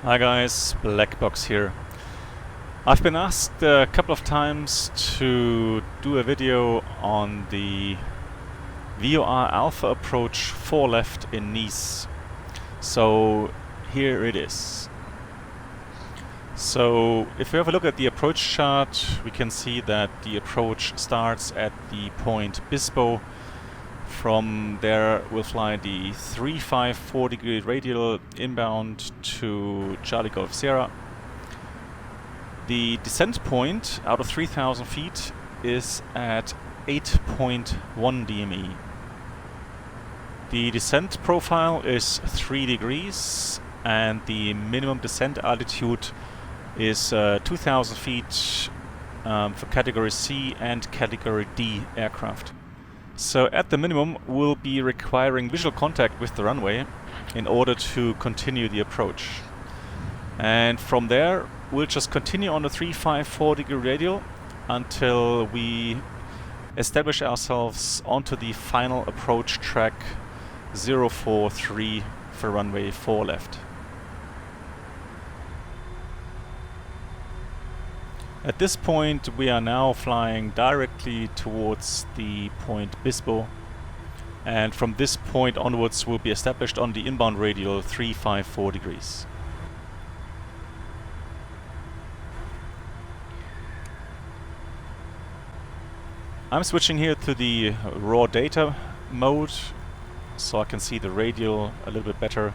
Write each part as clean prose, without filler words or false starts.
Hi guys, Blackbox here. I've been asked a couple of times to do a video on the VOR Alpha approach 4 left in Nice. So here it is. So if we have a look at the approach chart, we can see that the approach starts at the point Bispo. From there we'll fly the 354 degree radial inbound to Charlie Golf Sierra. The descent point out of 3000 feet is at 8.1 DME. The descent profile is 3 degrees and the minimum descent altitude is 2000 feet for category C and category D aircraft. So at the minimum we'll be requiring visual contact with the runway in order to continue the approach. And from there we'll just continue on the 354 degree radial until we establish ourselves onto the final approach track 043 for runway 4 left. At this point we are now flying directly towards the point Bispo, and from this point onwards we'll be established on the inbound radial 354 degrees. I'm switching here to the raw data mode so I can see the radial a little bit better.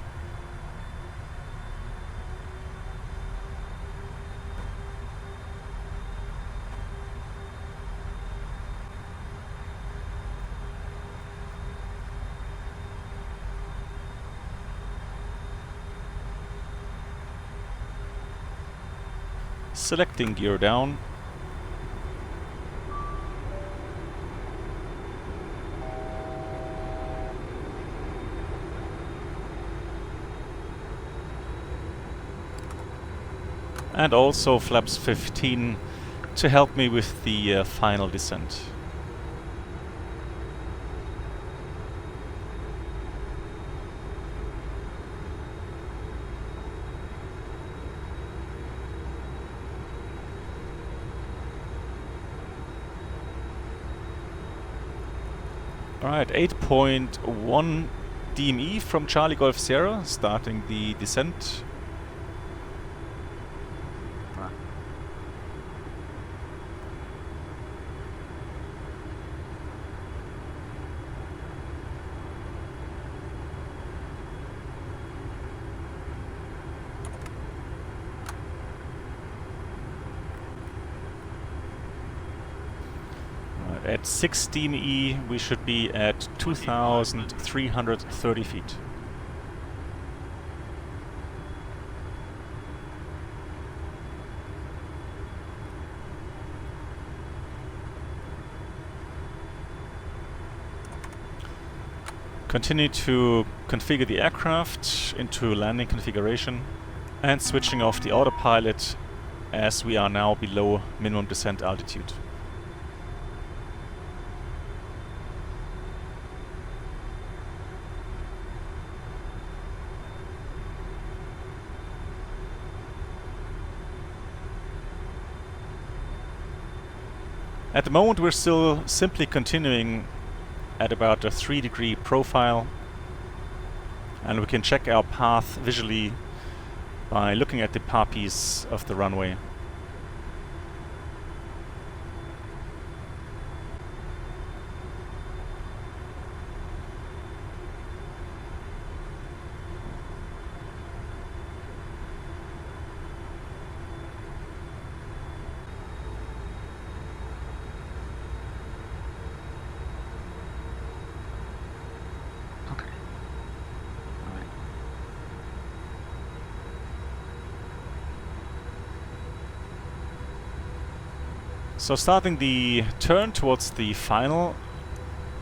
Selecting gear down. And also flaps 15 to help me with the final descent. Alright, 8.1 DME from Charlie Golf Sierra, starting the descent. At 6 DME we should be at 2,330 feet. Continue to configure the aircraft into landing configuration and switching off the autopilot as we are now below minimum descent altitude. At the moment we're still simply continuing at about a 3 degree profile, and we can check our path visually by looking at the par piece of the runway. So starting the turn towards the final,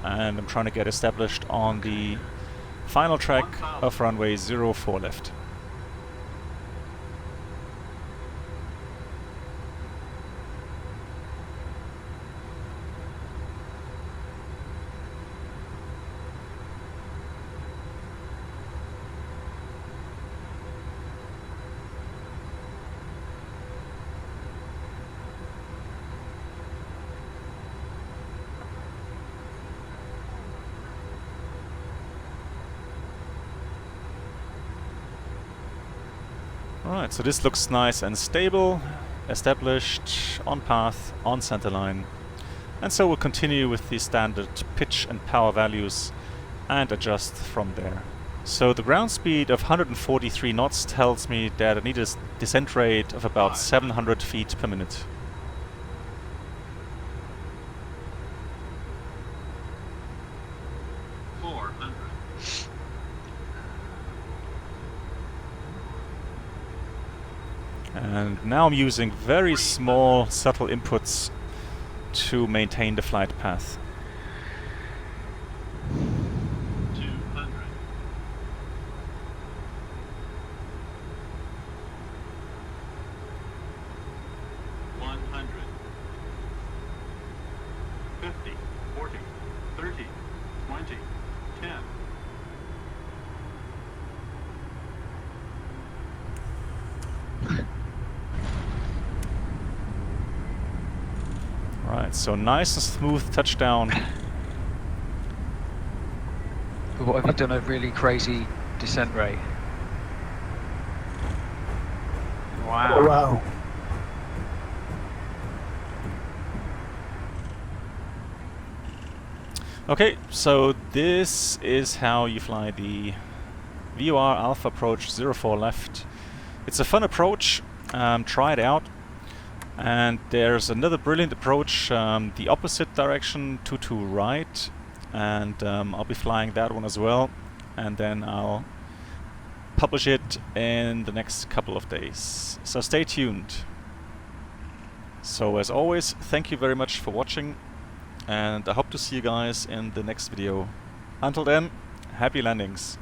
and I'm trying to get established on the final track of runway 04 left. Alright, so this looks nice and stable, established, on path, on centerline. And so we'll continue with the standard pitch and power values and adjust from there. So the ground speed of 143 knots tells me that I need a descent rate of about 700 feet per minute. And now I'm using very small, subtle inputs to maintain the flight path. 200. 100. 50, 40, 30, 20, 10. Right, so nice and smooth touchdown. But what have you done a really crazy descent rate? Wow. Wow. Okay, so this is how you fly the VOR Alpha approach 04 left. It's a fun approach, try it out. And there's another brilliant approach, the opposite direction, 22 right, and I'll be flying that one as well, and then I'll publish it in the next couple of days. So stay tuned. So as always, thank you very much for watching, and I hope to see you guys in the next video. Until then, happy landings.